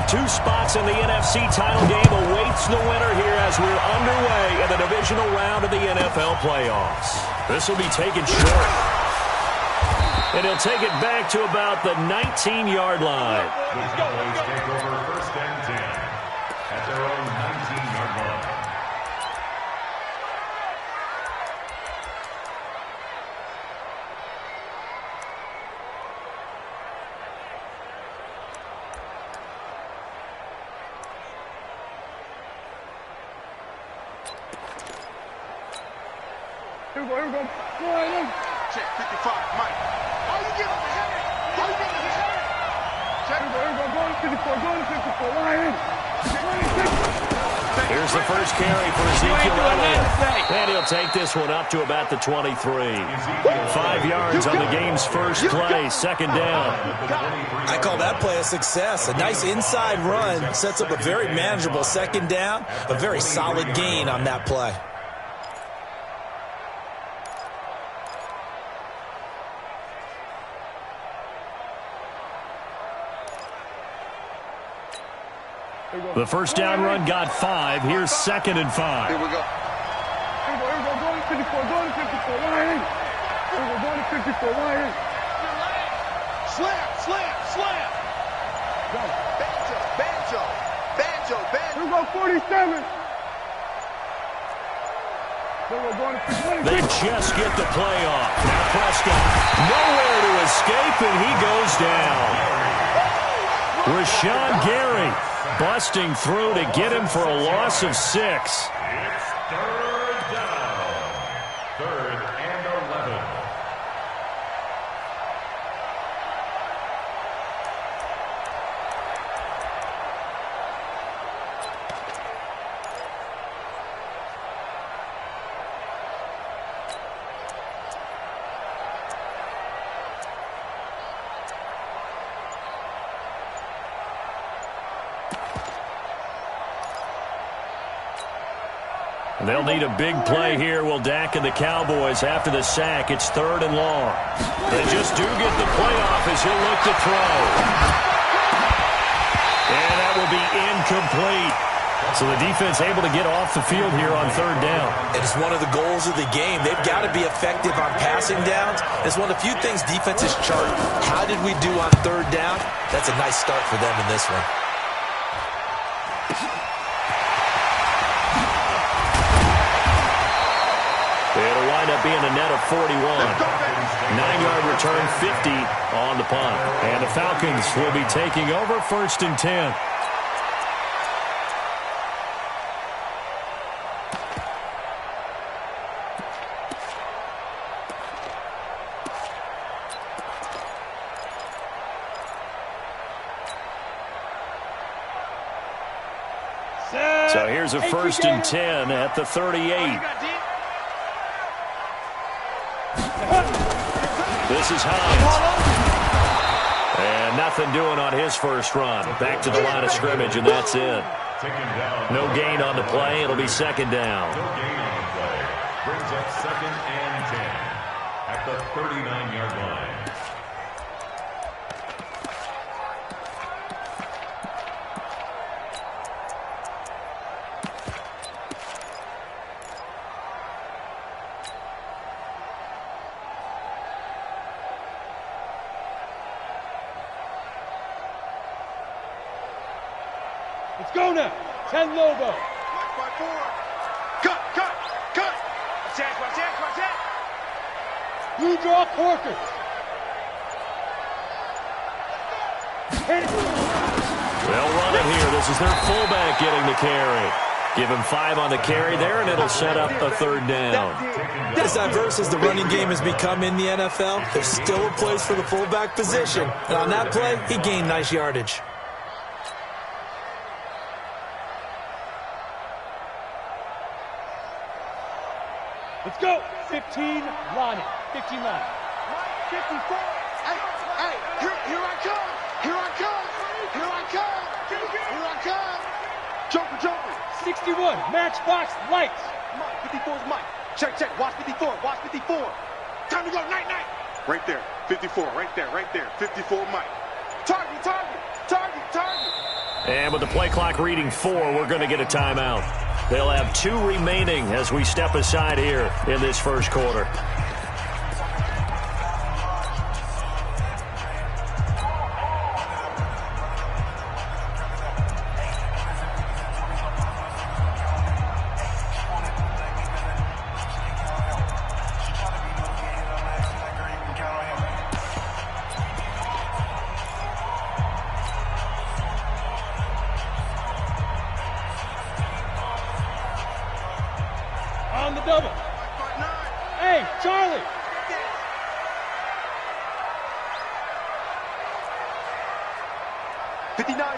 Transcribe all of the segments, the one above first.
two spots in the NFC title game awaits the winner here as we're underway in the divisional round of the NFL playoffs. This will be taken short. And he'll take it back to about the 19-yard line. The Cowboys take over 1st and 10 at their own 19-yard line. Here we go. Go ahead. Check 55, Mike. Oh, you get over here. Oh, you get over here. Check. Here we go. Go to 54. Go to 54. Line. Here's the first carry for Ezekiel Elliott. And he'll take this one up to about the 23. 5 yards on the game's first play. 2nd down. I call that play a success. A nice inside run sets up a very manageable 2nd down. A very solid gain on that play. The first down run got 5. Here's 2nd and 5. Here we go. Here we go. Go to 54. Go to 54. Line. Here we go. Go to 54. Line. Slam. Go. Banjo. Here we go. 47. Here we go. Go to 50. They just get the play off. Now Prescott nowhere to escape, and he goes down. Rashawn Gary busting through to get him for a loss of 6. It's 3rd down. 3rd and 11. They'll need a big play here. Will Dak and the Cowboys after the sack. It's 3rd and long. They just do get the play off as he'll look to throw. And that will be incomplete. So the defense able to get off the field here on 3rd down. It is one of the goals of the game. They've got to be effective on passing downs. It's one of the few things defenses chart. How did we do on 3rd down? That's a nice start for them in this one. It'll wind up being a net of 41. 9-yard return, 50 on the punt. And the Falcons will be taking over 1st and 10. So here's a 1st and 10 at the 38. This is Hines. And nothing doing on his first run. Back to the line of scrimmage, and that's it. No gain on the play. It'll be 2nd down. No gain on the play. Brings up 2nd and 10 at the 39-yard line. Let's go now. 10 Lobo. Watch by 4. Cut. Watch that. Blue draw Corker. They'll run it here. This is their fullback getting the carry. Give him 5 on the carry there, and it'll set up a 3rd down. As diverse as the running game has become in the NFL, there's still a place for the fullback position. And on that play, he gained nice yardage. Let's go. 15 line. 15 line. 54. Hey, here I come. Jumper. 61. Matchbox lights. Mike, 54 is Mike. Check. Watch 54. Time to go. Night. Right there. 54. Right there. 54 Mike. Target. And with the play clock reading 4, we're going to get a timeout. They'll have 2 remaining as we step aside here in this first quarter. On the double. Hey, Charlie.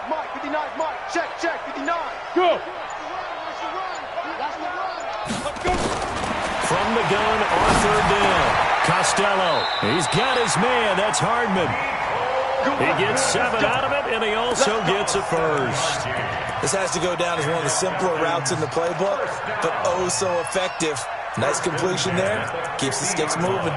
Mike. 59's Mike. Check. 59. Go. Let's go. From the gun on 3rd down. Costello. He's got his man. That's Hardman. He gets 7 out of it, and he also gets a first. This has to go down as one of the simpler routes in the playbook, but oh so effective. Nice completion there. Keeps the sticks moving.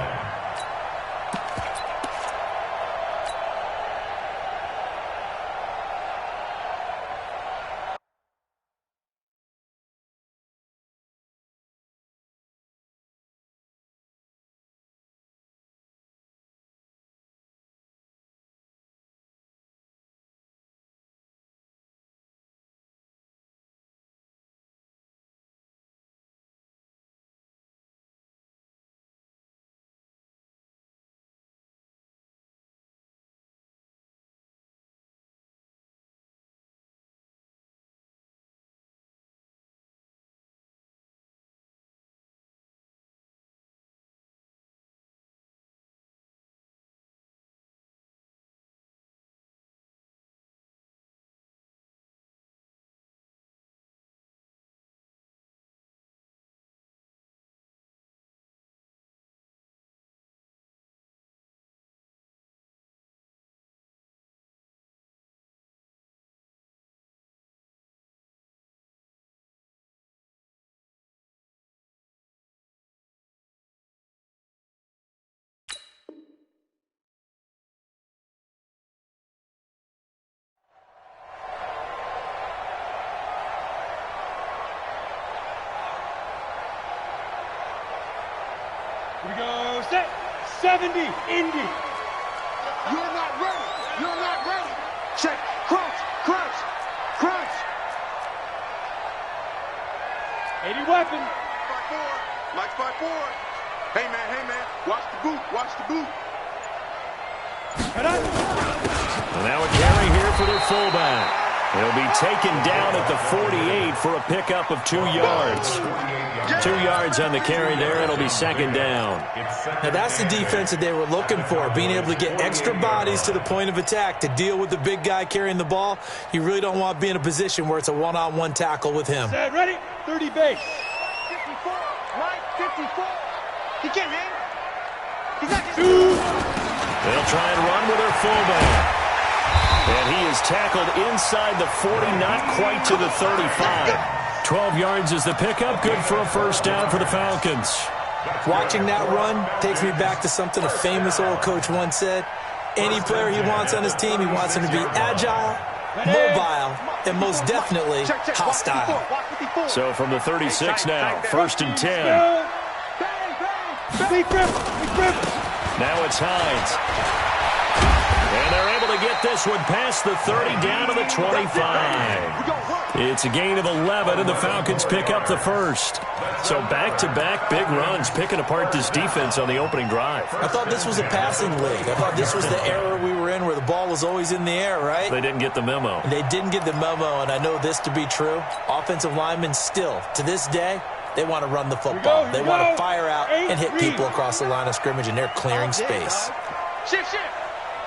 Here we go. Set. 70. Indy. You're not ready. Check. Crunch. 80 weapon. 5-4. Mike's 5-4. Hey, man. Watch the boot. Head up. And now a carry here for their fullback. He'll be taken down at the 48 for a pickup of 2 yards. 2 yards on the carry there. It'll be 2nd down. Now that's the defense that they were looking for, being able to get extra bodies to the point of attack to deal with the big guy carrying the ball. You really don't want to be in a position where it's a one-on-one tackle with him. Set, ready. 30 base. 54. Mike, 54. He can't hang. He's not just... They'll try and run with their fullback. And he is tackled inside the 40, not quite to the 35. 12 yards is the pickup. Good for a first down for the Falcons. Watching that run takes me back to something a famous old coach once said. Any player he wants on his team, he wants him to be agile, mobile, and most definitely hostile. So from the 36 now, 1st and 10. Now it's Hines. And they're able to get this one past the 30 down to the 25. It's a gain of 11, and the Falcons pick up the first. So back-to-back big runs, picking apart this defense on the opening drive. I thought this was a passing league. I thought this was the era we were in where the ball was always in the air, right? They didn't get the memo. They didn't get the memo, and I know this to be true. Offensive linemen still, to this day, they want to run the football. They want to fire out and hit people across the line of scrimmage, and they're clearing space. Shift.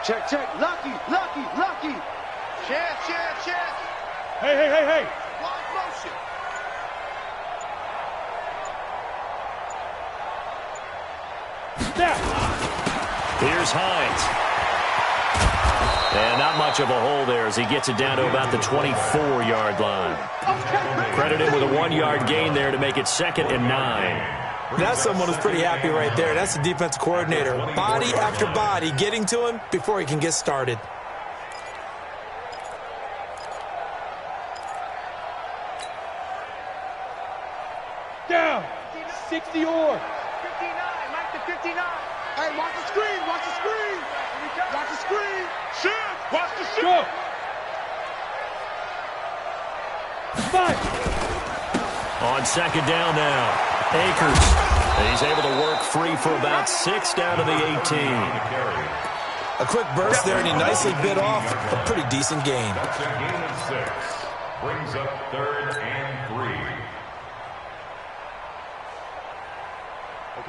Check. Lucky. Check. Hey. Wide motion. Snap. Here's Hines. And not much of a hole there as he gets it down to about the 24-yard line. Credit him with a 1-yard gain there to make it 2nd and 9. That's someone who's pretty happy right there. That's the defensive coordinator. Body after body getting to him before he can get started. 60 or. 59, Mike to 59. Hey, watch the screen, watch the screen. Watch the screen. Shift, watch the shift. Go. 5. On second down now, Akers. And he's able to work free for about 6 down to the 18. A quick burst there, and he nicely bit off a pretty decent gain. That's a gain of 6. Brings up 3rd and 3.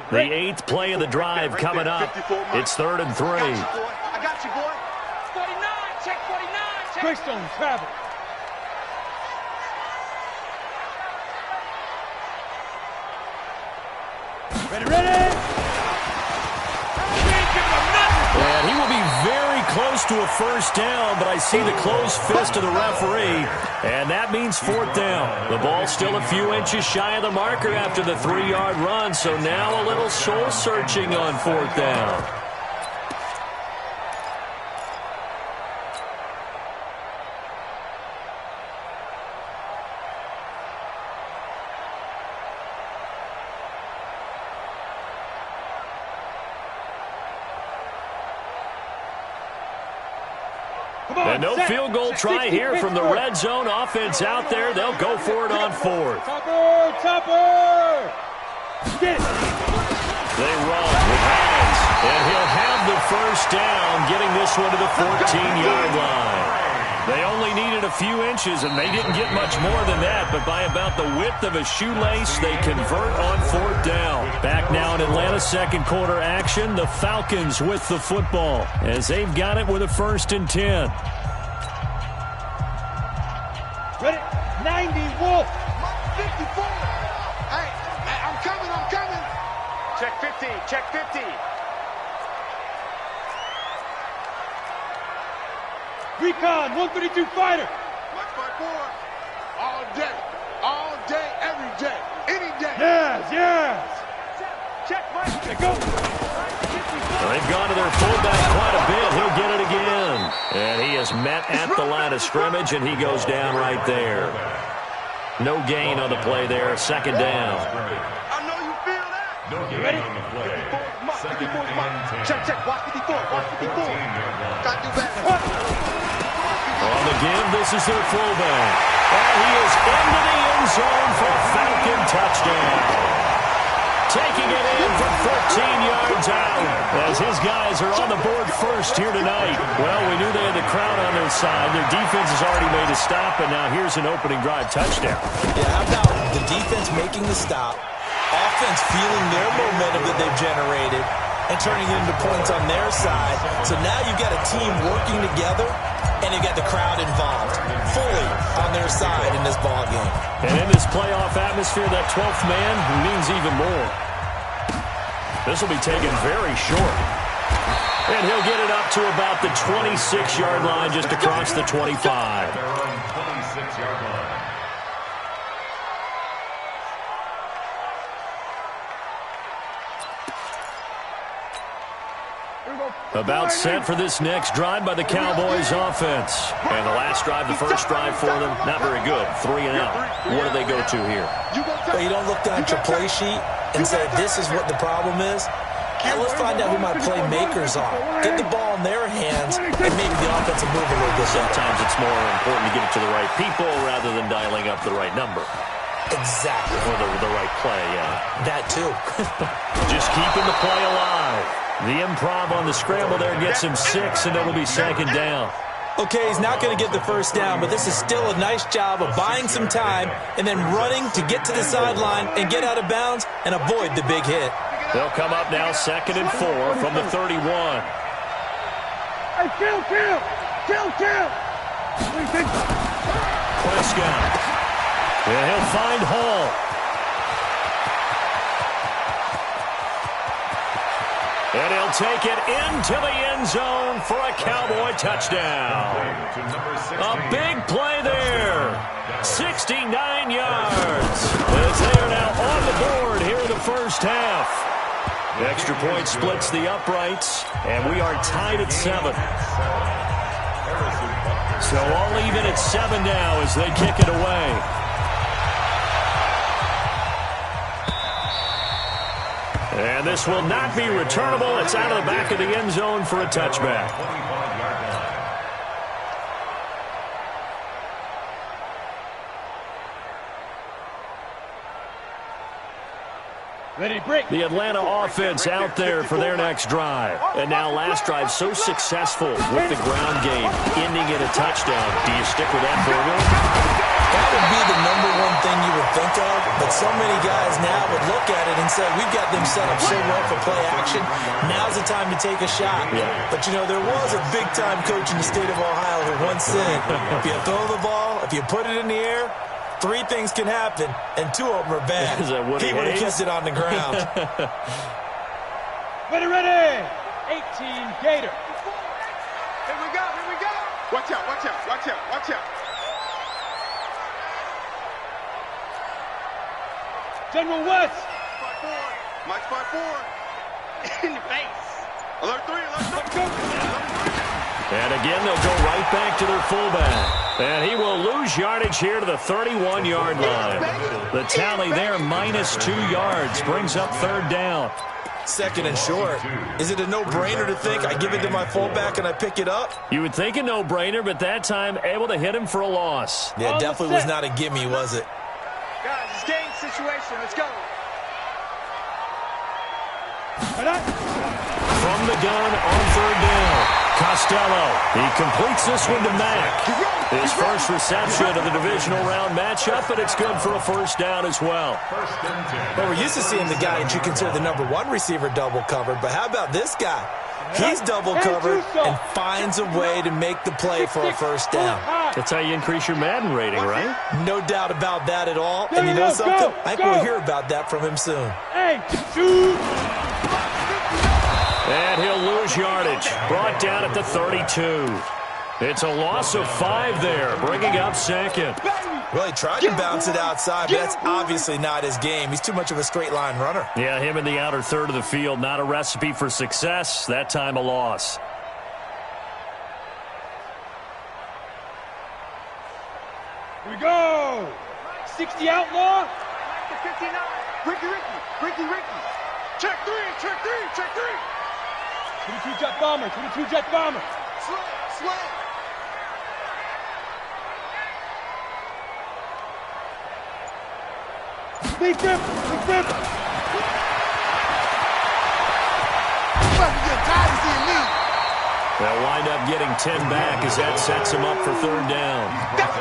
The 8th play of the drive coming up. It's 3rd and 3. I got you, boy. 49, check 49. Check. Greystone, travel. Ready. And he will be very close to a first down, but I see the closed fist of the referee, and that means 4th down. The ball's still a few inches shy of the marker after the 3-yard run, so now a little soul-searching on 4th down. And no field goal try here from the red zone offense out there. They'll go for it on 4th. Topper! Get it. They run with Hines, and he'll have the first down, getting this one to the 14-yard line. They only needed a few inches, and they didn't get much more than that, but by about the width of a shoelace, they convert on 4th down. Back now in Atlanta's second quarter action, the Falcons with the football, as they've got it with a 1st and 10. Ready? 90, Wolf. 54. Hey, I'm coming. Check 50, check 50. Recon, 132 fighter. Watch my boy. All day, every day, any day. Yes. Check, Mike. Go. They've gone to their fullback quite a bit. He'll get it again. And he is met at the line of scrimmage, and he goes down right there. No gain on the play there. 2nd down. I know you feel that. No gain on the play. 2nd and 10. Check. Watch 54. Got to do better. On the give, this is their fullback. And he is into the end zone for a Falcon touchdown. Taking it in from 14 yards out as his guys are on the board first here tonight. Well, we knew they had the crowd on their side. Their defense has already made a stop, and now here's an opening drive touchdown. Yeah, how about the defense making the stop, offense feeling their momentum that they've generated, and turning it into points on their side. So now you've got a team working together, and you've got the crowd involved fully on their side in this ball game. And in this playoff atmosphere, that 12th man means even more. This will be taken very short. And he'll get it up to about the 26-yard line, just across the 25. They're on 26-yard line. About set for this next drive by the Cowboys offense. And the last drive, the first drive for them, not very good. 3 and out. What do they go to here? Well, you don't look down at your play sheet and say, this is what the problem is. And let's find out who my playmakers are. Get the ball in their hands, and maybe the offense will move a little bit better. Sometimes it's more important to get it to the right people rather than dialing up the right number. Exactly. Or the right play, yeah. That too. Just keeping the play alive. The improv on the scramble there gets him 6, and it'll be 2nd down. Okay, he's not going to get the first down, but this is still a nice job of buying some time and then running to get to the sideline and get out of bounds and avoid the big hit. They'll come up now 2nd and 4 from the 31. Hey, kill. Prescott. And he'll find Hall. And he'll take it into the end zone for a Cowboy touchdown. A big play there. 69 yards. As they are now on the board here in the first half. The extra point splits the uprights, and we are tied at 7. So all even at 7 now as they kick it away. And this will not be returnable. It's out of the back of the end zone for a touchback. Ready, break. The Atlanta offense out there for their next drive. And now last drive so successful with the ground game, ending in a touchdown. Do you stick with that formula? That would be the number one thing you would think of, but so many guys now would look at it and say, we've got them set up so well for play action. Now's the time to take a shot. Yeah. But, you know, there was a big-time coach in the state of Ohio who once said, if you throw the ball, if you put it in the air, 3 things can happen, and 2 of them are bad. He would have kept it on the ground. Ready. 18 Gator. Here we go. Watch out. General West. Mike 5-4. In the face. Alert 3. And again, they'll go right back to their fullback. And he will lose yardage here to the 31-yard line. The tally there, -2 yards, brings up 3rd down. 2nd and short. Is it a no-brainer to think I give it to my fullback and I pick it up? You would think a no-brainer, but that time able to hit him for a loss. Yeah, definitely was not a gimme, was it? Guys, it's game situation. Let's go. From the gun on 3rd down. Costello, he completes this one to Mack. His first reception of the divisional round matchup, but it's good for a 1st down as well. Well, we're used to seeing the guy that you consider the number 1 receiver double covered, but how about this guy? He's double covered and finds a way to make the play for a 1st down. That's how you increase your Madden rating, right? No doubt about that at all. And you know something? I think we'll hear about that from him soon. Hey, shoot. And he'll lose yardage. Brought down at the 32. It's a loss of 5 there, bringing up 2nd. Well, he tried to bounce it outside, but that's obviously not his game. He's too much of a straight-line runner. Yeah, him in the outer third of the field, not a recipe for success. That time a loss. Here we go. 60 outlaw. 59. Ricky. Check 3. 22 jet bomber. Slow. Big grip. They'll wind up getting 10 back as that sets him up for 3rd down.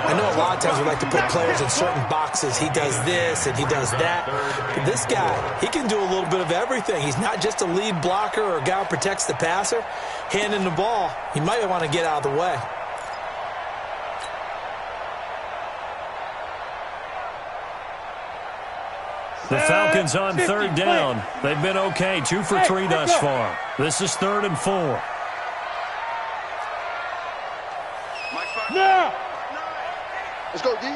I know a lot of times we like to put players in certain boxes. He does this and he does that. But this guy, he can do a little bit of everything. He's not just a lead blocker or a guy who protects the passer. Handing the ball, he might want to get out of the way. The Falcons on 3rd down. They've been okay, 2 for 3 thus far. This is 3rd and 4. Now. Let's go, D.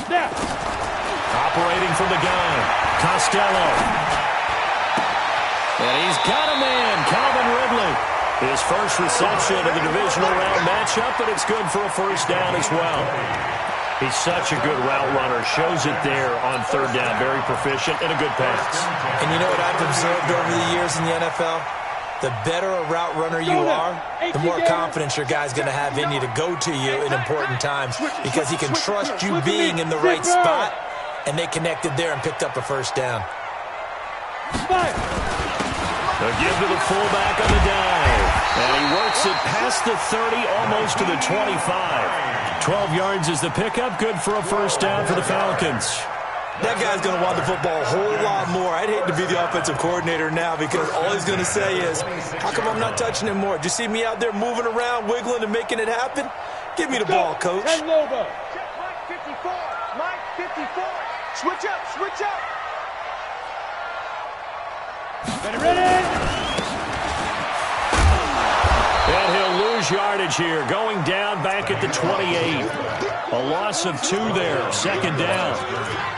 Now. Operating from the gun, Costello. And he's got a man, Calvin Ridley. His first reception of the divisional round matchup, but it's good for a 1st down as well. He's such a good route runner. Shows it there on 3rd down. Very proficient and a good pass. And you know what I've observed over the years in the NFL? The better a route runner you are, the more confidence your guy's going to have in you to go to you in important times because he can trust you being in the right spot, and they connected there and picked up a 1st down. They'll give to the fullback on the dive. And he works it past the 30, almost to the 25. 12 yards is the pickup. Good for a 1st down for the Falcons. That guy's going to want the football a whole lot more. I'd hate to be the offensive coordinator now because all he's going to say is, how come I'm not touching him more? Did you see me out there moving around, wiggling, and making it happen? Give me the ball, coach. Mike 54. Switch up. Ready. And he'll lose yardage here, going down back at the 28. A loss of 2 there, 2nd down.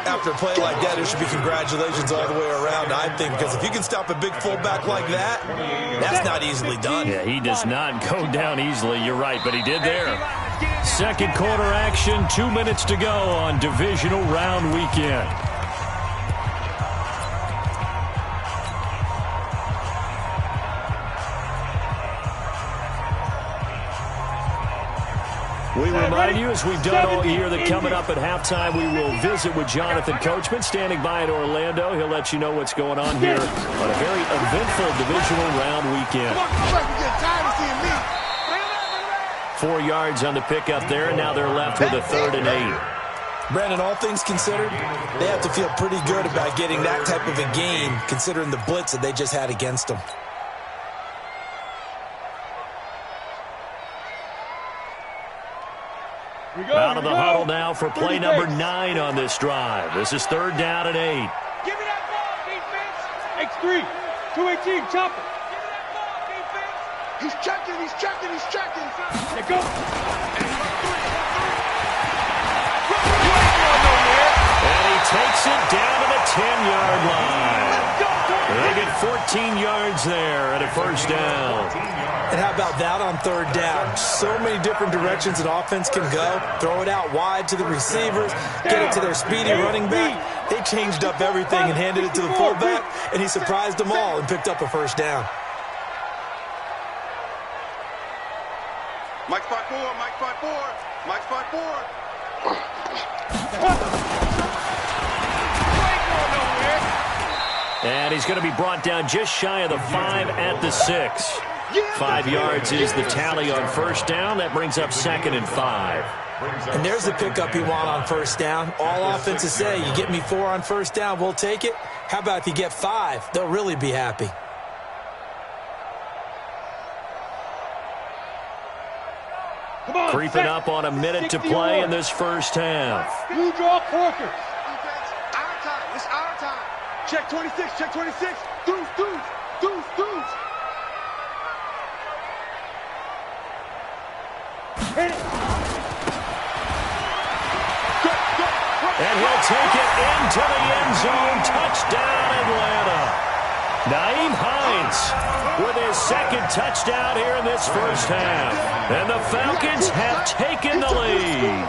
After a play like that, there should be congratulations all the way around, I think, because if you can stop a big fullback like that, that's not easily done. Yeah, he does not go down easily, you're right, but he did there. 2nd quarter action, 2 minutes to go on divisional round weekend. We remind you, as we've done all year, that coming up at halftime, we will visit with Jonathan Coachman, standing by in Orlando. He'll let you know what's going on here on a very eventful divisional round weekend. 4 yards on the pickup there, and now they're left with a 3rd and 8. Brandon, all things considered, they have to feel pretty good about getting that type of a gain, considering the blitz that they just had against them. Out of the huddle now for play number 9 on this drive. This is 3rd down and 8. Give me that ball, defense. X3, 218, chopper. Give me that ball, defense. He's checking. Let go. And he takes it down to the 10-yard line. They get 14 yards there and a 1st down. And how about that on 3rd down? So many different directions an offense can go. Throw it out wide to the receivers, get it to their speedy running back. They changed up everything and handed it to the fullback, and he surprised them all and picked up a 1st down. Mike 5-4, Mike 5-4, Mike 5-4. And he's going to be brought down just shy of the 5 at the 6. 5 yards is the tally on 1st down. That brings up 2nd and 5. And there's the pickup you want on 1st down. All offenses say, you get me 4 on 1st down, we'll take it. How about if you get 5? They'll really be happy. Creeping up on a minute to play in this 1st half. You draw corkers. Our time. It's our time. Check 26. Check 26. Deuce. Hit it. And he'll take it into the end zone. Touchdown, Atlanta. Nyheim Hines with his 2nd touchdown here in this 1st half. And the Falcons have taken the lead.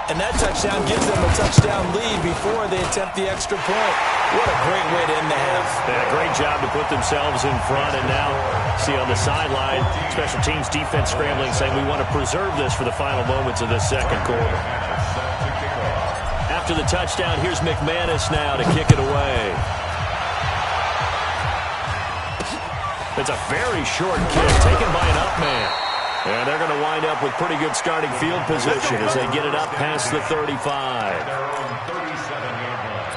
And that touchdown gives them a touchdown lead before they attempt the extra point. What a great way to end the half. Yeah, great job to put themselves in front. And now, see on the sideline, special teams defense scrambling, saying we want to preserve this for the final moments of this 2nd quarter. After the touchdown, here's McManus now to kick it away. It's a very short kick taken by an up man. And they're going to wind up with pretty good starting field position as they get it up past the 35. Their own 37-yard line.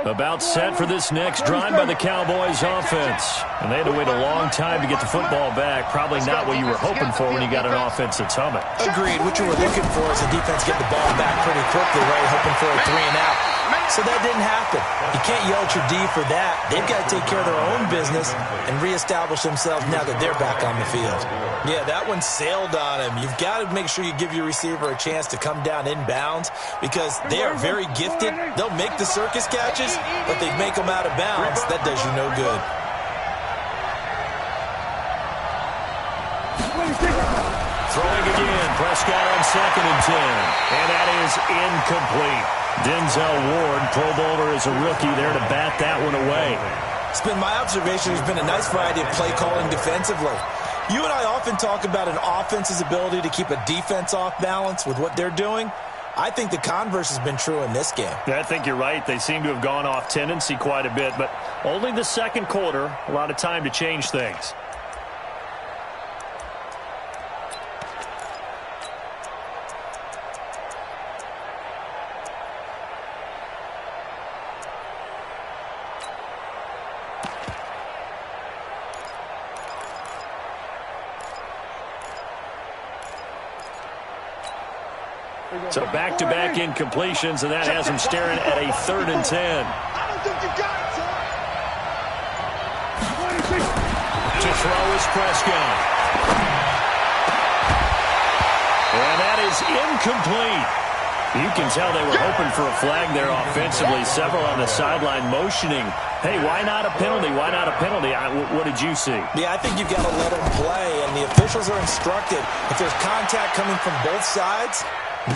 About set for this next drive by the Cowboys offense. And they had to wait a long time to get the football back. Probably not what you were hoping for when you got an offense that's humming. Agreed. What you were looking for is the defense get the ball back pretty quickly, right? Hoping for a 3 and out. So that didn't happen. You can't yell at your D for that. They've got to take care of their own business and reestablish themselves now that they're back on the field. Yeah, that one sailed on him. You've got to make sure you give your receiver a chance to come down inbounds because they are very gifted. They'll make the circus catches, but they make them out of bounds. That does you no good. Throwing again, Prescott on 2nd and 10. And that is incomplete. Denzel Ward, Pro Bowler as a rookie there to bat that one away. It's been my observation there's been a nice variety of play calling defensively. You and I often talk about an offense's ability to keep a defense off balance with what they're doing. I think the converse has been true in this game. Yeah, I think you're right. They seem to have gone off tendency quite a bit, but only the 2nd quarter, a lot of time to change things. So back-to-back incompletions, and that has him staring at a 3rd and 10. I don't think you got it, son. To throw is Prescott. And that is incomplete. You can tell they were hoping for a flag there offensively. Several on the sideline motioning, hey, why not a penalty? Why not a penalty? What did you see? Yeah, I think you've got to let them play, and the officials are instructed. If there's contact coming from both sides,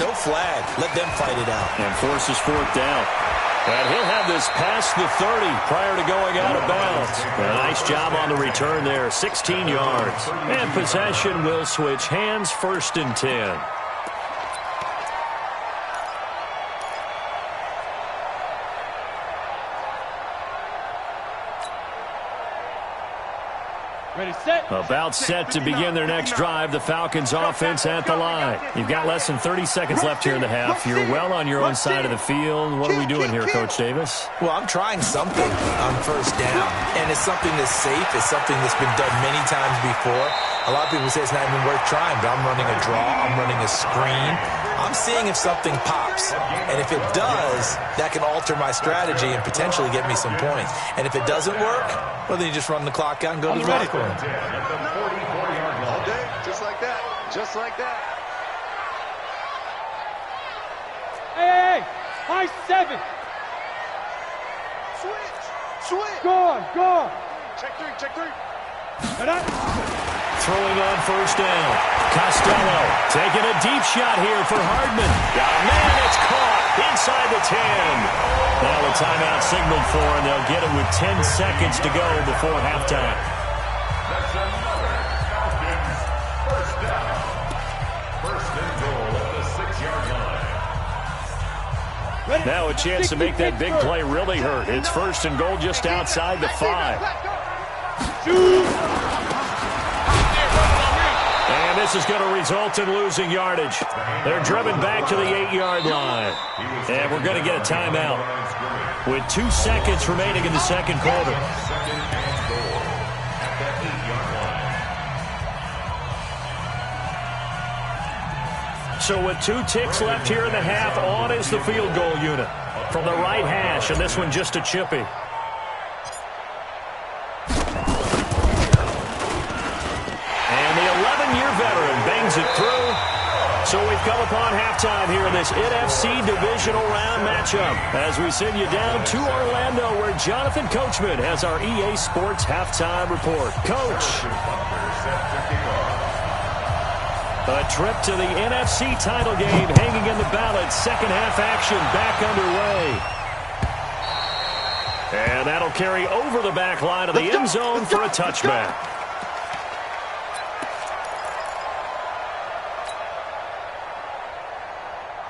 no flag. Let them fight it out. And forces fourth down. And he'll have this past the 30 prior to going out of bounds. A nice job on the return there, 16 yards. And possession will switch hands, 1st and 10. Ready, set. About set to begin their next drive. The Falcons offense at the line. You've got less than 30 seconds left here in the half. You're well on your own side of the field. What are we doing here, Coach Davis? Well, I'm trying something on 1st down, and it's something that's safe. It's something that's been done many times before. A lot of people say it's not even worth trying, but I'm running a draw. I'm running a screen. I'm seeing if something pops, and if it does, that can alter my strategy and potentially get me some points. And if it doesn't work, well, then you just run the clock out and go to the locker room. All day, just like that. Just like that. Hey, high 7. Switch. Go on. Check three. And up. Throwing on 1st down. Costello taking a deep shot here for Hardman. Man, it's caught inside the 10. Now a timeout signaled for, and they'll get it with 10 seconds to go before halftime. That's another Falcons 1st down. 1st and goal at the 6-yard line. Now a chance to make that big play really hurt. It's 1st and goal just outside the 5. And this is going to result in losing yardage. They're driven back to the 8-yard line. And we're going to get a timeout with 2 seconds remaining in the second quarter. 2nd and goal at the 8-yard line. So with 2 ticks left here in the half, on is the field goal unit from the right hash, and this one just a chippy. Veteran bangs it through. So we've come upon halftime here in this NFC divisional round matchup as we send you down to Orlando where Jonathan Coachman has our EA Sports halftime report. Coach. A trip to the NFC title game hanging in the balance. Second half action back underway. And that'll carry over the back line of the end zone for a touchback.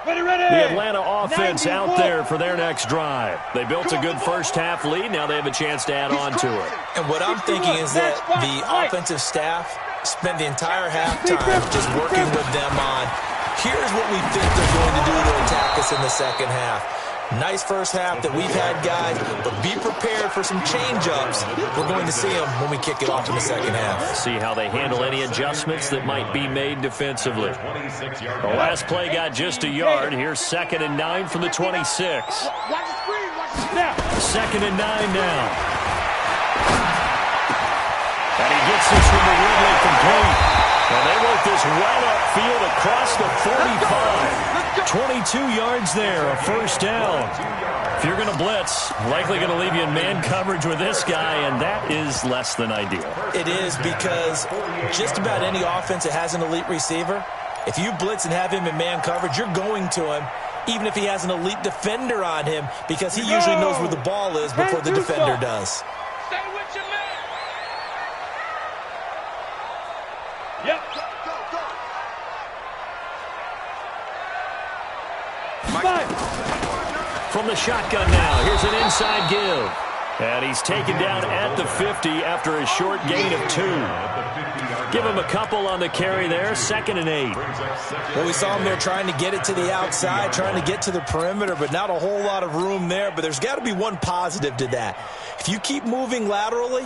The Atlanta offense out there for their next drive. They built a good first half lead. Now they have a chance to add on to it. And what I'm thinking is that the offensive staff spent the entire halftime just working with them on, here's what we think they're going to do to attack us in the second half. Nice first half that we've had, guys, but be prepared for some change-ups. We're going to see them when we kick it off in the second half. See how they handle any adjustments that might be made defensively. The last play got just a yard. Here's 2nd and 9 from the 26. Watch the screen. Watch the snap. 2nd and 9 now. And he gets this from the Ridley complete. And they work this well upfield across the 45. 22 yards there, a 1st down. If you're going to blitz, likely going to leave you in man coverage with this guy, and that is less than ideal. It is, because just about any offense that has an elite receiver, if you blitz and have him in man coverage, you're going to him, even if he has an elite defender on him, because he usually knows where the ball is before the defender does. Stay with your man. Yep. From the shotgun now, here's an inside give. And he's taken down at the 50 after a short gain of 2. Give him a couple on the carry there, 2nd and 8. Well, we saw him there trying to get it to the outside, trying to get to the perimeter, but not a whole lot of room there. But there's got to be one positive to that. If you keep moving laterally,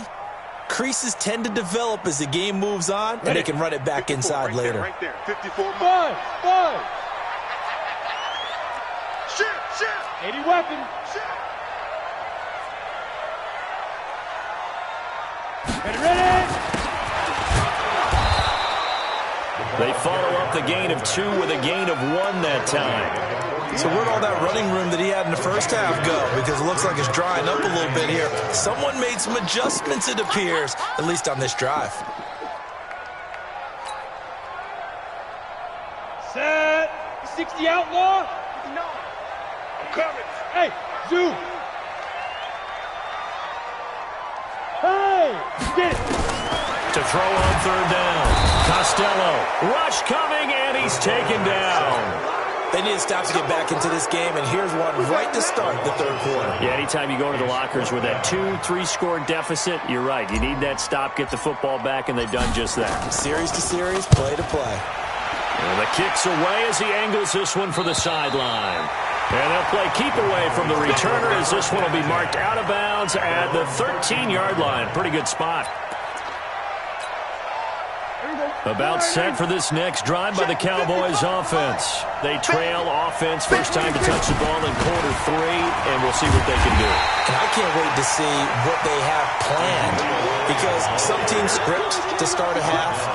creases tend to develop as the game moves on, and they can run it back inside later. Right there, 54. Five. Shift. 80 weapon. Ready. They follow up the gain of 2 with a gain of 1 that time. So where'd all that running room that he had in the first half go? Because it looks like it's drying up a little bit here. Someone made some adjustments, it appears, at least on this drive. Set. 60 outlaw. No. I'm coming. Hey, zoom. Hey, get it. To throw on third down. Costello. Rush coming, and he's taken down. They need to stop to get back into this game, and here's one right to start the third quarter. Yeah, anytime you go to the lockers with that 2-3 score deficit, you're right. You need that stop, get the football back, and they've done just that. Series to series, play to play. And the kick's away as he angles this one for the sideline. And they'll play keep away from the returner as this one will be marked out of bounds at the 13-yard line. Pretty good spot. About set for this next drive by the Cowboys offense. They trail offense, first time to touch the ball in quarter 3, and we'll see what they can do. And I can't wait to see what they have planned, because some teams script to start a half.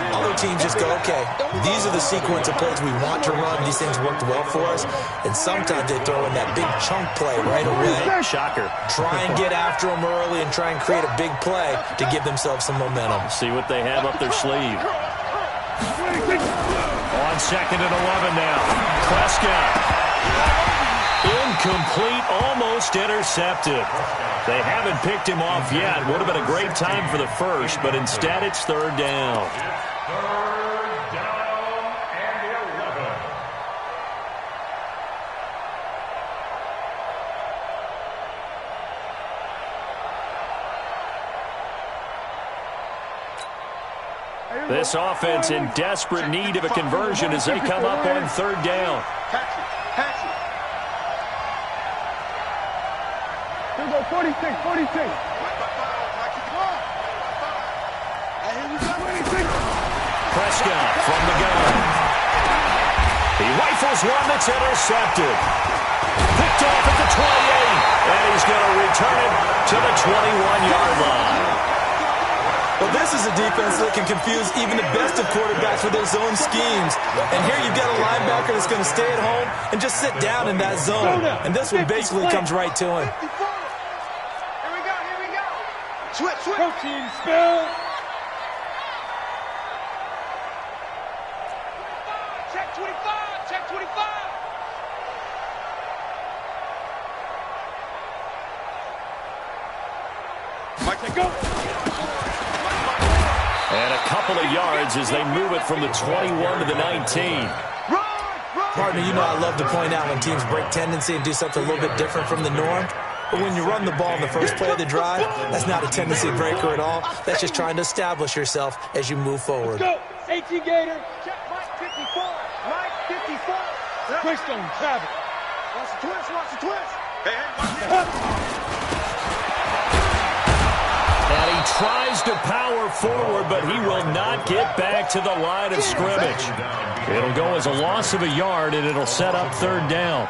Other teams just go, okay, these are the sequence of plays we want to run. These things worked well for us. And sometimes they throw in that big chunk play right away. Shocker. Try and get after them early and try and create a big play to give themselves some momentum. See what they have up their sleeve. On second and 11 now. Prescott. Incomplete, almost intercepted. They haven't picked him off yet. Would have been a great time for the first, but instead it's third down. Third down and 11. This offense in desperate need of a conversion as they come up on third down. Pass it. Here we go, 46. Prescott from the gun. He rifles one that's intercepted. Picked off at the 28, and he's going to return it to the 21-yard line. Well, this is a defense that can confuse even the best of quarterbacks with their zone schemes. And here you've got a linebacker that's going to stay at home and just sit down in that zone. And this one basically comes right to him. Here we go. Switch. Protein spill. Check 25. Mike, go. And a couple of yards as they move it from the 21 to the 19. Partner, you know I love to point out when teams break tendency and do something a little bit different from the norm. But when you run the ball in the first play of the drive, that's not a tendency breaker at all. That's just trying to establish yourself as you move forward. Go. 18 Gator. Check Mike 54. Twist on Travis. Watch the twist. And he tries to power forward, but he will not get back to the line of scrimmage. It'll go as a loss of a yard, and it'll set up third down.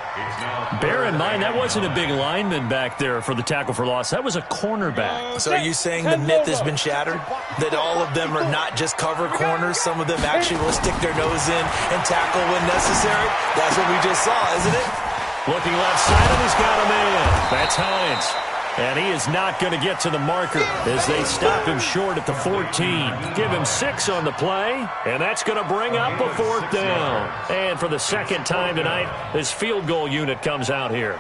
Bear in mind, that wasn't a big lineman back there for the tackle for loss. That was a cornerback. So are you saying the myth has been shattered? That all of them are not just cover corners? Some of them actually will stick their nose in and tackle when necessary? That's what we just saw, isn't it? Looking left side, and he's got a man. That's Hines. And he is not going to get to the marker as they stop him short at the 14. Give him 6 on the play, and that's going to bring up a fourth down. And for the second time tonight, this field goal unit comes out here.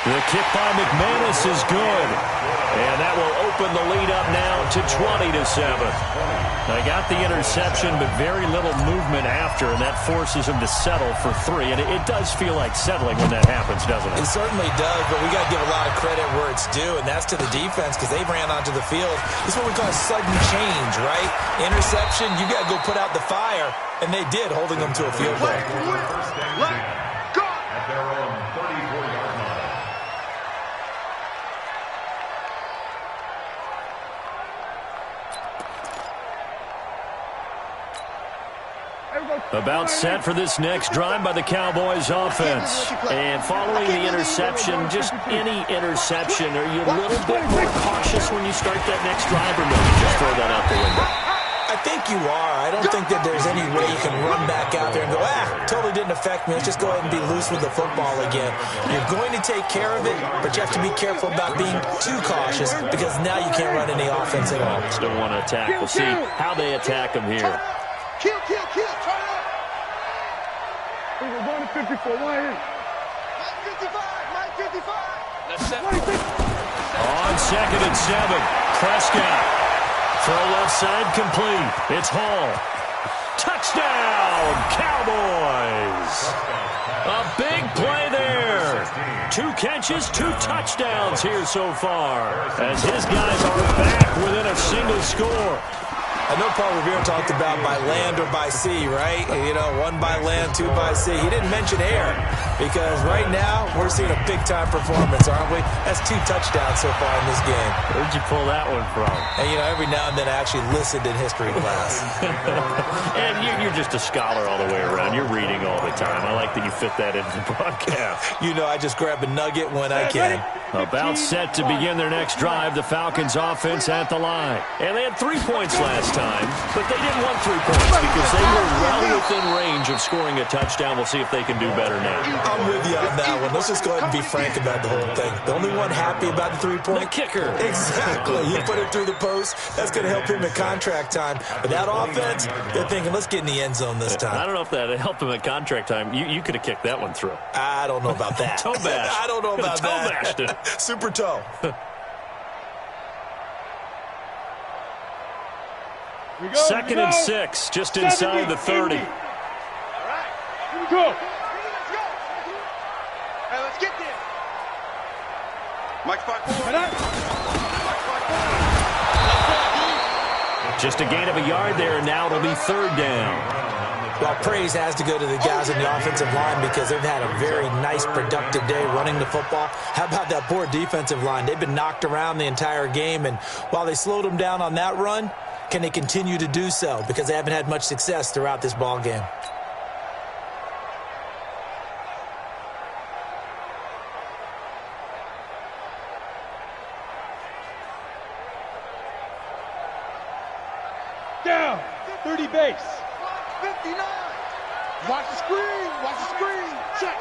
The kick by McManus is good. And that will open the lead up now to 20-7. They got the interception, but very little movement after, and that forces them to settle for 3. And it does feel like settling when that happens, doesn't it? It certainly does, but we got to give a lot of credit where it's due, and that's to the defense because they ran onto the field. This is what we call sudden change, right? Interception, you got to go put out the fire, and they did, holding them to a field goal. At their own 34-yard line. About set for this next drive by the Cowboys offense. And following the interception, just any interception, are you a little bit more cautious when you start that next drive, or no, you just throw that out the window? I think you are. I don't think that there's any way you can run back out there and go, totally didn't affect me. Let's just go ahead and be loose with the football again. You're going to take care of it, but you have to be careful about being too cautious because now you can't run any offense at all. Still want to attack. We'll see how they attack them here. Kill, turn up. We're going to 54, right here. Mike 55. Let's set. On 2nd and 7, Prescott. Throw left side complete. It's Hall. Touchdown, Cowboys. A big play there. 2 catches, 2 touchdowns here so far, as his guys are back within a single score. I know Paul Revere talked about by land or by sea, right? You know, 1 by land, 2 by sea. He didn't mention air because right now we're seeing a big-time performance, aren't we? That's 2 touchdowns so far in this game. Where'd you pull that one from? And, you know, every now and then I actually listened in history class. And you're just a scholar all the way around. You're reading all the time. I like that you fit that into the broadcast. You know, I just grab a nugget when I can. About set to begin their next drive, the Falcons offense at the line. And they had 3 points last time, but they didn't want 3 points because they were well within range of scoring a touchdown. We'll see if they can do better now. I'm with you on that one. Let's just go ahead and be frank about the whole thing. The only one happy about the 3-point? The kicker. Exactly. He put it through the post. That's going to help him at contract time. But that offense, they're thinking, let's get in the end zone this time. I don't know if that helped him at contract time. You could have kicked that one through. I don't know about that. Toe bash. I don't know about toe that. Bashed it. Super toe. Second and 6, just inside the 30. All right, here we go. Let's go. All right, let's get there. Mike's 5-4. Just a gain of a yard there, and now it'll be 3rd down. Well, praise has to go to the guys on the offensive line because they've had a very nice, productive day running the football. How about that poor defensive line? They've been knocked around the entire game, and while they slowed them down on that run, can they continue to do so? Because they haven't had much success throughout this ball game. Down. 30 base. 59. Watch the screen. Watch the screen. Check.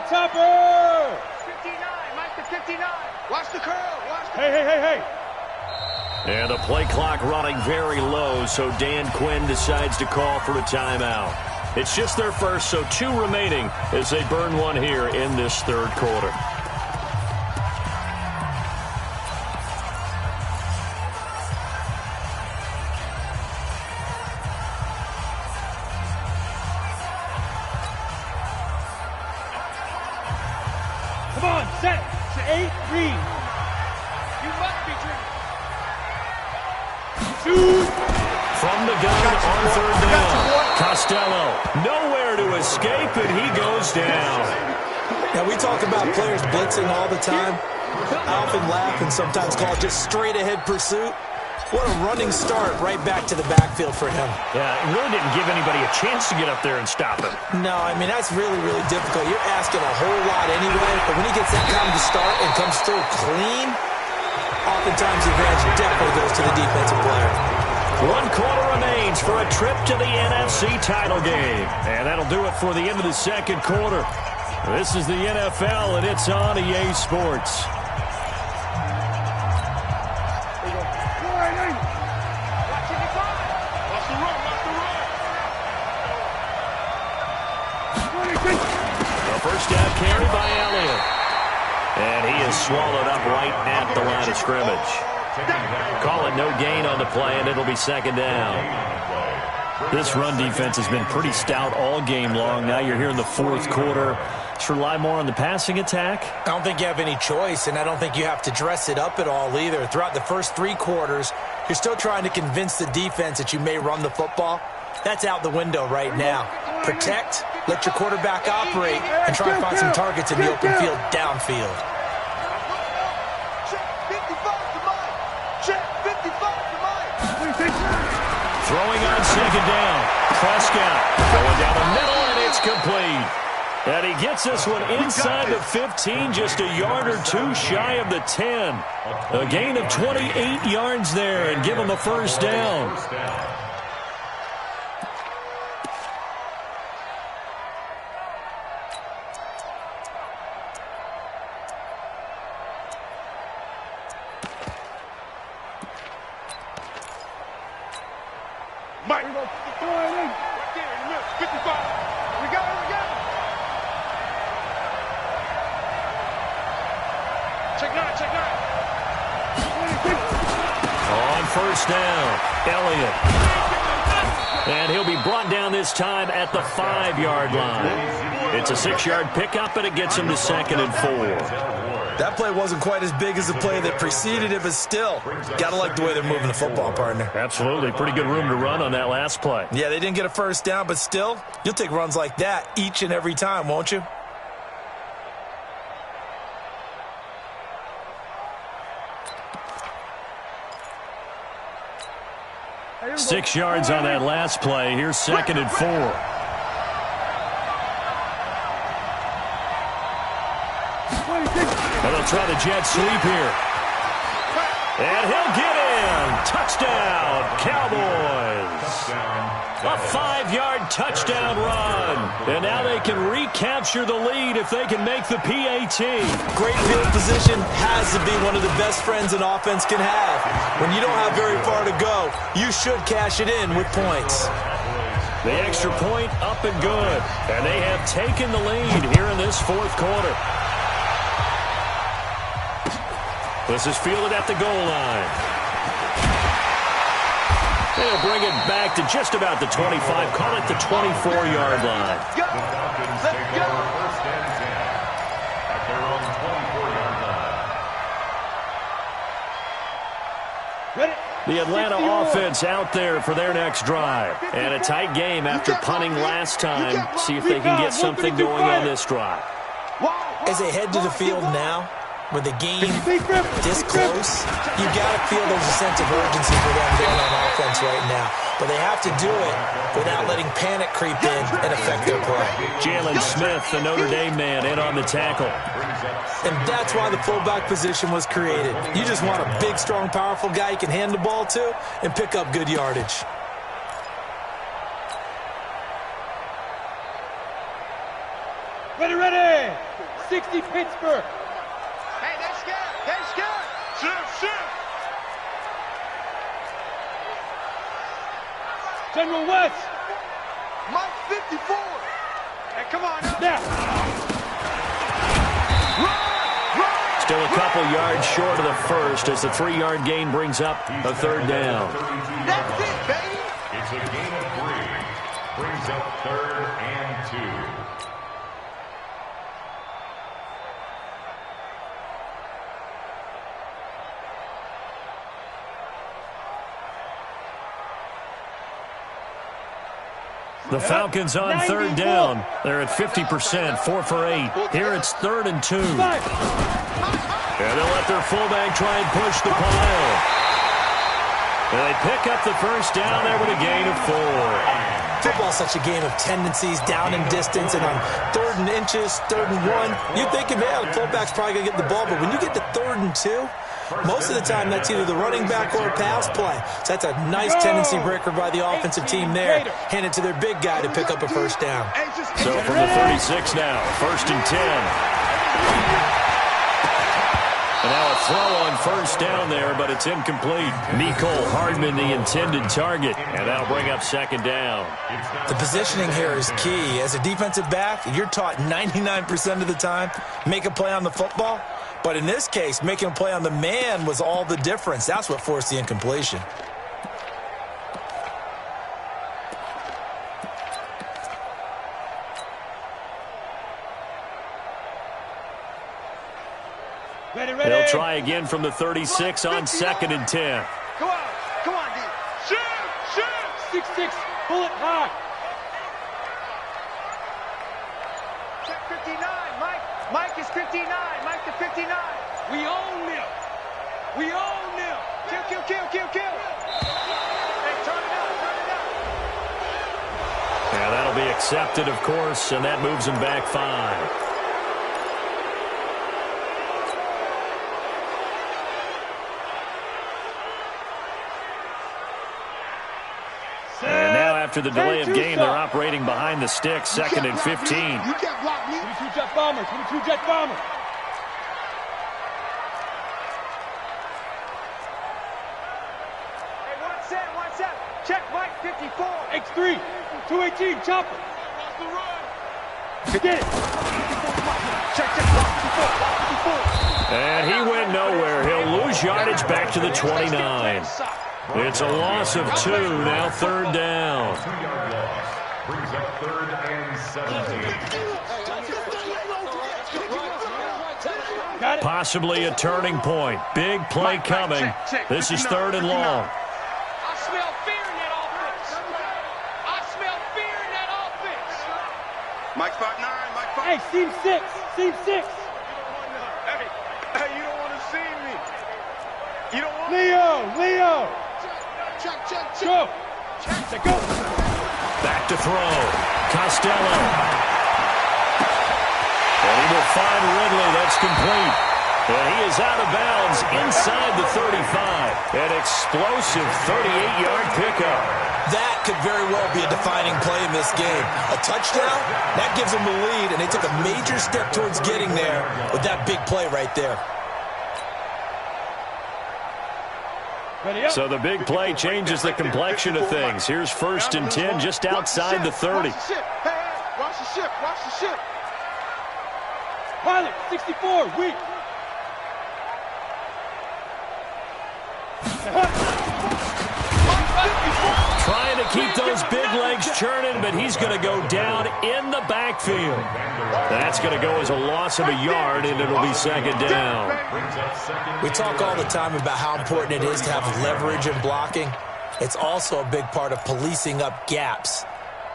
Topper. 59. Mike to 59. Watch the curl. Hey. And the play clock running very low, so Dan Quinn decides to call for a timeout. It's just their first, so 2 remaining as they burn one here in this 3rd quarter. Come on, set. To 8, read. You must be dreaming. 2. From the gun on 3rd down. Costello, nowhere to escape, and he goes down. Now, we talk about players blitzing all the time. I often laugh and sometimes call it just straight-ahead pursuit. What a running start right back to the backfield for him. Yeah, it really didn't give anybody a chance to get up there and stop him. No, I mean, that's really, really difficult. You're asking a whole lot anyway, but when he gets that kind of start and comes through clean, oftentimes the advantage definitely goes to the defensive player. 1 quarter remains for a trip to the NFC title game. And that'll do it for the end of the 2nd quarter. This is the NFL, and it's on EA Sports. A first down carry by Elliott. And he is swallowed up right at the line of scrimmage. Call it no gain on the play, and it'll be 2nd down. This run defense has been pretty stout all game long. Now you're here in the 4th quarter. Should rely more on the passing attack? I don't think you have any choice, and I don't think you have to dress it up at all either. Throughout the first 3 quarters, you're still trying to convince the defense that you may run the football. That's out the window right now. Protect, let your quarterback operate, and try to find some targets in the open field downfield. Throwing on second down. Prescott going down the middle, and it's complete. And he gets this one inside the 15, just a yard or two shy of the 10. A gain of 28 yards there and give him a first down. Mike. Right there in the middle. 55. We got it. Check nine. On first down, Elliott. And he'll be brought down this time at the 5-yard line. It's a 6-yard pickup, and it gets him to 2nd and 4. That play wasn't quite as big as the play that preceded it, but still, gotta like the way they're moving the football, partner. Absolutely. Pretty good room to run on that last play. Yeah, they didn't get a first down, but still, you'll take runs like that each and every time, won't you? Hey, 6 yards on that last play. Here's 2nd and 4. And they'll try the jet sweep here. And he'll get in. Touchdown, Cowboys. A 5-yard touchdown run. And now they can recapture the lead if they can make the PAT. Great field position has to be one of the best friends an offense can have. When you don't have very far to go, you should cash it in with points. The extra point up and good. And they have taken the lead here in this 4th quarter. This is fielded at the goal line. They'll bring it back to just about the 25. Call it the 24-yard line. The Falcons take over 1st and 10 at their own 24-yard line. Ready? The Atlanta offense out there for their next drive. And a tight game after punting last time. See if they can get something going on this drive. As they head to the field now, with the game this close, you got to feel there's a sense of urgency for them going on offense right now. But they have to do it without letting panic creep in and affect their play. Jalen Smith, the Notre Dame man, in on the tackle. And that's why the fullback position was created. You just want a big, strong, powerful guy you can hand the ball to and pick up good yardage. Ready. 60 Pittsburgh. Hey, they're scared. Shift. General West. Mike 54. Hey, come on now. Still a couple yards short of the first as the 3-yard gain brings up a 3rd down. That's it, baby. It's a gain of 3. Brings up 3rd and 2. The Falcons on 3rd down. They're at 50%, 4 for 8. Here it's 3rd and 2. And they'll let their fullback try and push the pile. And they pick up the first down there with a gain of 4. Football's such a game of tendencies, down and distance, and on 3rd and inches, 3rd and 1, you think, yeah, the fullback's probably going to get the ball, but when you get to 3rd and 2, most of the time that's either the running back or a pass play. So that's a nice tendency breaker by the offensive team there. Hand it to their big guy to pick up a first down. So from the 36 now, 1st and 10. And now a throw on first down there, but it's incomplete. Mecole Hardman, the intended target, and that'll bring up 2nd down. The positioning here is key. As a defensive back, you're taught 99% of the time, make a play on the football. But in this case, making a play on the man was all the difference. That's what forced the incompletion. Ready. They'll try again from the 36 on 2nd and 10. Come on, D. Shoot. 6-6. Bullet high. Check 59, Mike. Mike is 59. Mike to 59. We own them. Kill. Hey, turn it up. accepted, of course, and that moves him back 5. After the delay of game, they're operating behind the stick, 2nd and 15. You can't block me. 22 Jet Bomber, 22 Jet Bomber. Hey, one set. Check Mike 54. X3, 218, chopper. Get it. Check, block 54. And he went nowhere. He'll lose yardage back to the 29. It's a loss of 2, now 3rd down. 2-yard loss brings up 3rd and 17. Possibly a turning point. Big play coming. This is 3rd and long. I smell fear in that offense. I smell fear in that offense. Mike 5'9", Mike 5'9". Hey, seam 6, seam 6. Hey, you don't want to see me. You don't want Leo. check. Go. Go. Back to throw. Costello. And he will find Ridley. That's complete. And he is out of bounds inside the 35. An explosive 38-yard pickup. That could very well be a defining play in this game. A touchdown, that gives them the lead, and they took a major step towards getting there with that big play right there. So the big play changes the complexion of things. Here's 1st and 10 just outside the 30. Watch the ship. Pilot, 64, weak. Trying to keep those big legs churning, but he's going to go down in the backfield. That's going to go as a loss of a yard, and it'll be 2nd down. We talk all the time about how important it is to have leverage in blocking. It's also a big part of policing up gaps.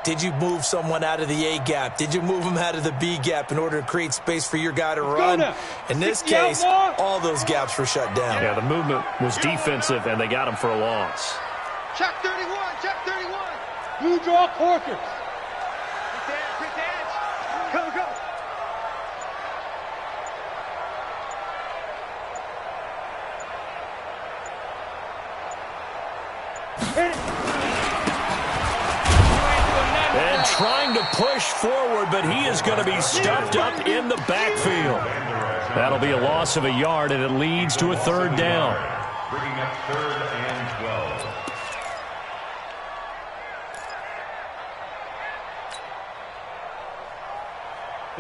Did you move someone out of the A gap? Did you move them out of the B gap in order to create space for your guy to run? In this case, all those gaps were shut down. Yeah, the movement was defensive, and they got him for a loss. Check 31. Blue draw Corkers. Quick edge. Go. And trying to push forward, but he is going to be stuffed up in the backfield. That'll be a loss of a yard, and it leads to a 3rd down. Bringing up 3rd and 12.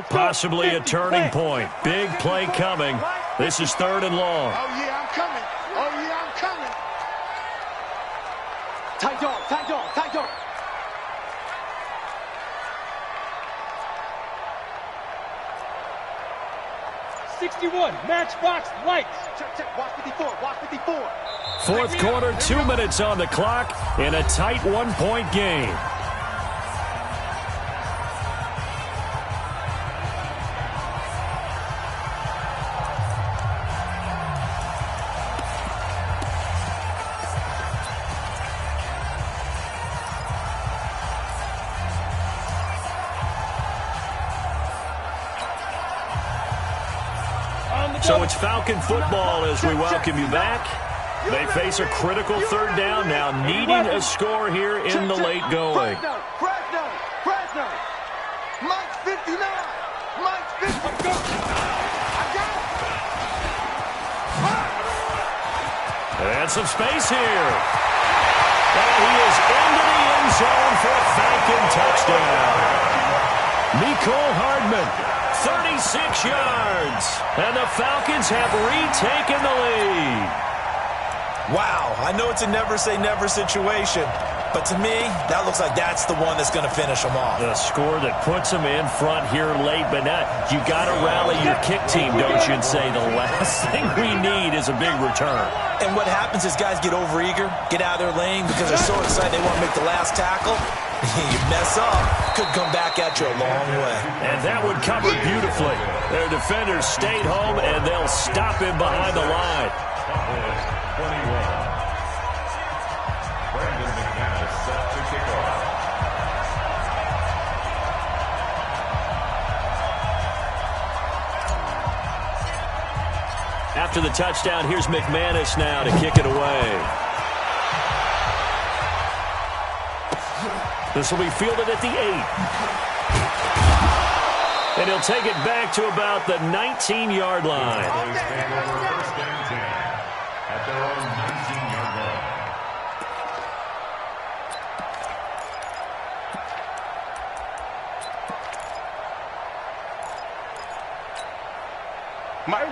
Possibly a turning point. Big play coming. This is 3rd and long. Oh, yeah, I'm coming. Tight dog. 61, matchbox lights. Check. Watch 54. 4th quarter, 2 minutes on the clock in a tight 1-point game. So it's Falcon football as we welcome you back. They face a critical 3rd down now, needing a score here in the late going. Fresno. Mike 59. Mike 50. I got it. And some space here. And he is into the end zone for a Falcon touchdown. Mecole Hardman. 36 yards, and the Falcons have retaken the lead. Wow, I know it's a never-say-never situation, but to me, that looks like that's the one that's going to finish them off. The score that puts them in front here late, but now you got to rally your kick team, don't you, and say the last thing we need is a big return. And what happens is guys get overeager, get out of their lane because they're so excited they want to make the last tackle. You mess up, could come back at you a long way. And that one covered beautifully. Their defenders stayed home, and they'll stop him behind the line. 21. Brandon McManus set to kick off. After the touchdown, here's McManus now to kick it away. This will be fielded at the 8. And he'll take it back to about the 19-yard line. First and 10 at their own 19-yard line.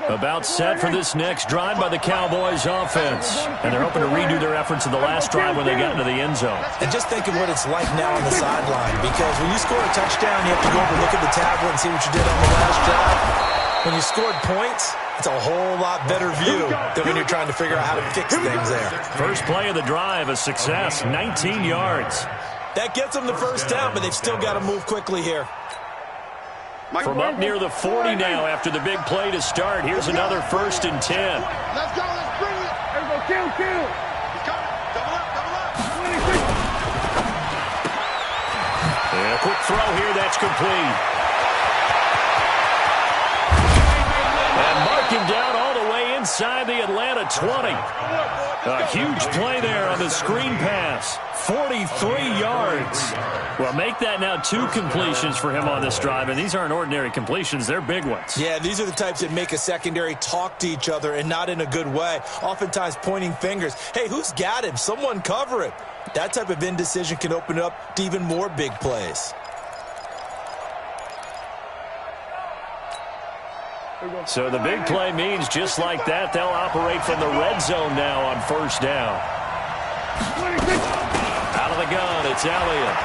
About set for this next drive by the Cowboys offense. And they're hoping to redo their efforts in the last drive when they got into the end zone. And just think of what it's like now on the sideline, because when you score a touchdown, you have to go over and look at the tablet and see what you did on the last drive. When you scored points, it's a whole lot better view than when you're trying to figure out how to fix things there. First play of the drive, a success, 19 yards. That gets them the first down, but they've still got to move quickly here. From up near the 40 now after the big play to start. Here's another 1st and 10. Let's go. Let's bring it. There we go. Kill. He's coming. Double up. Double up. And a quick throw here. That's complete. And mark him down all the way inside the Atlanta 20. A huge play there on the screen pass. 43 yards. Well, make that now 2 completions for him on this drive, and these aren't ordinary completions. They're big ones. Yeah, these are the types that make a secondary talk to each other, and not in a good way. Oftentimes pointing fingers. Hey, who's got him? Someone cover him. That type of indecision can open it up to even more big plays. So the big play means just like that, they'll operate from the red zone now on 1st down. Out of the gun, it's Elliott.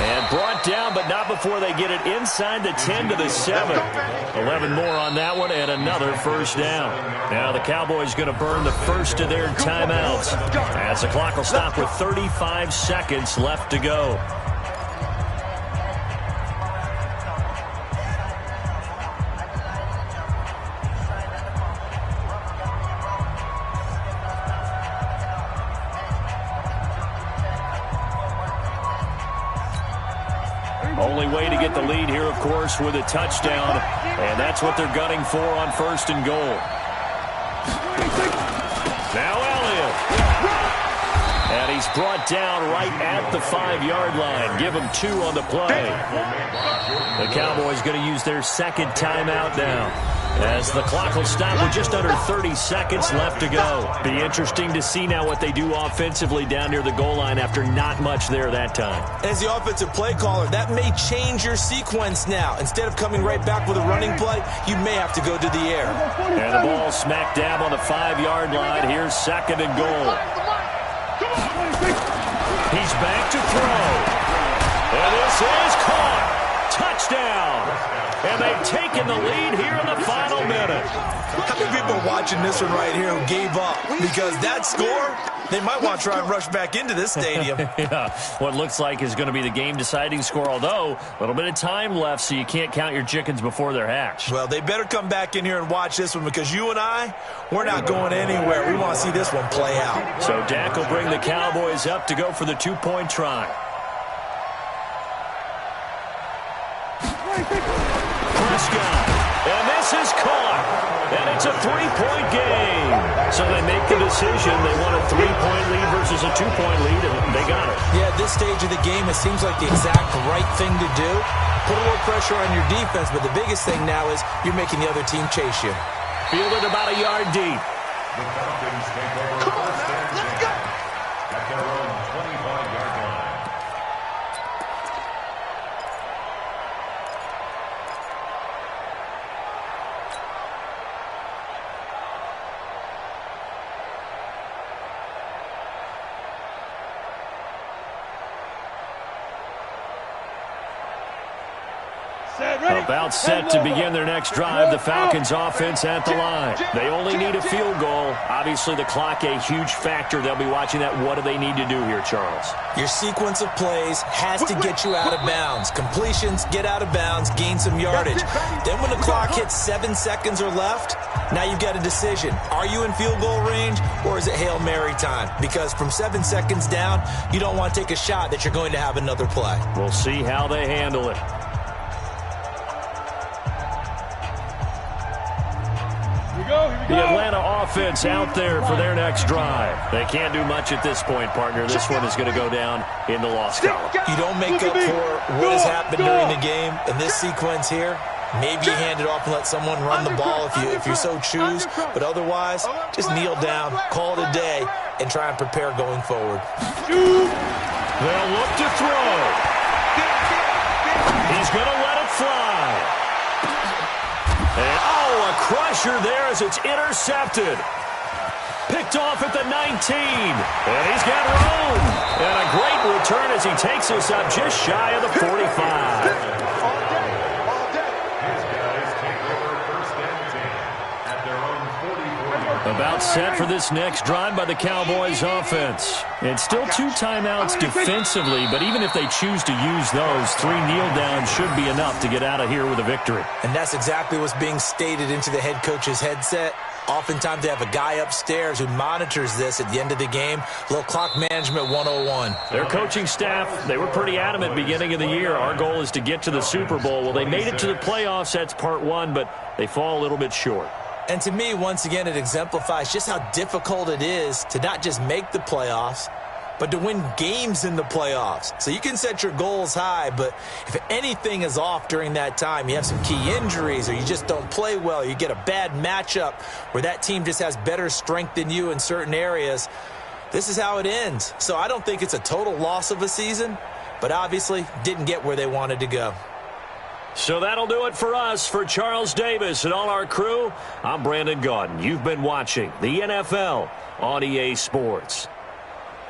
And brought down, but not before they get it inside the 10 to the 7. 11 more on that one, and another 1st down. Now the Cowboys going to burn the first of their timeouts, as the clock will stop with 35 seconds left to go. Only way to get the lead here, of course, with a touchdown. And that's what they're gunning for on 1st and goal. Now Elliott. And he's brought down right at the 5-yard line. Give him 2 on the play. The Cowboys going to use their 2nd timeout now, as the clock will stop with just under 30 seconds left to go. Be interesting to see now what they do offensively down near the goal line after not much there that time. As the offensive play caller, that may change your sequence now. Instead of coming right back with a running play, you may have to go to the air. And the ball smack dab on the 5-yard line. Here's 2nd and goal. He's back to throw. And this is caught. Touchdown. And they've taken the lead here in the final minute. How many people are watching this one right here who gave up? Because that score, they might want to try and rush back into this stadium. Yeah, what looks like is going to be the game-deciding score, although a little bit of time left, so you can't count your chickens before they're hatched. Well, they better come back in here and watch this one, because you and I, we're not going anywhere. We want to see this one play out. So Dak will bring the Cowboys up to go for the 2-point try. Prescott, and this is caught, and it's a 3-point game. So they make the decision. They want a 3-point lead versus a 2-point lead, and they got it. Yeah, at this stage of the game, it seems like the exact right thing to do. Put a little pressure on your defense, but the biggest thing now is you're making the other team chase you. Fielded about a yard deep. The Falcons take over 1st and 10 at their own 25-yard line. About set to begin their next drive. The Falcons offense at the line. They only need a field goal. Obviously, the clock a huge factor. They'll be watching that. What do they need to do here, Charles? Your sequence of plays has to get you out of bounds. Completions, get out of bounds, gain some yardage. Then when the clock hits 7 seconds or left, now you've got a decision. Are you in field goal range, or is it Hail Mary time? Because from 7 seconds down, you don't want to take a shot that you're going to have another play. We'll see how they handle it. The Atlanta offense out there for their next drive. They can't do much at this point, partner. This one is going to go down in the loss column. You don't make up for what has happened during the game in this sequence here. Maybe you hand it off and let someone run the ball if you so choose. But otherwise, just kneel down, call it a day, and try and prepare going forward. They'll look to throw. He's going to let it fly. And, a crusher there as it's intercepted. Picked off at the 19. And he's got room. And a great return as he takes us up just shy of the 45. About set for this next drive by the Cowboys offense. And still 2 timeouts defensively, but even if they choose to use those, 3 kneel downs should be enough to get out of here with a victory. And that's exactly what's being stated into the head coach's headset. Oftentimes they have a guy upstairs who monitors this at the end of the game. A little clock management 101. Their coaching staff, they were pretty adamant beginning of the year. Our goal is to get to the Super Bowl. Well, they made it to the playoffs. That's part 1, but they fall a little bit short. And to me, once again, it exemplifies just how difficult it is to not just make the playoffs, but to win games in the playoffs. So you can set your goals high, but if anything is off during that time, you have some key injuries or you just don't play well, you get a bad matchup where that team just has better strength than you in certain areas, this is how it ends. So I don't think it's a total loss of a season, but obviously didn't get where they wanted to go. So that'll do it for us. For Charles Davis and all our crew, I'm Brandon Gaudin. You've been watching the NFL on EA Sports.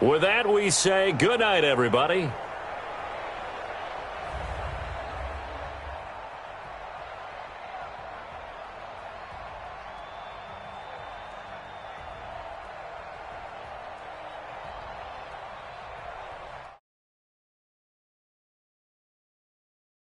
With that, we say good night, everybody.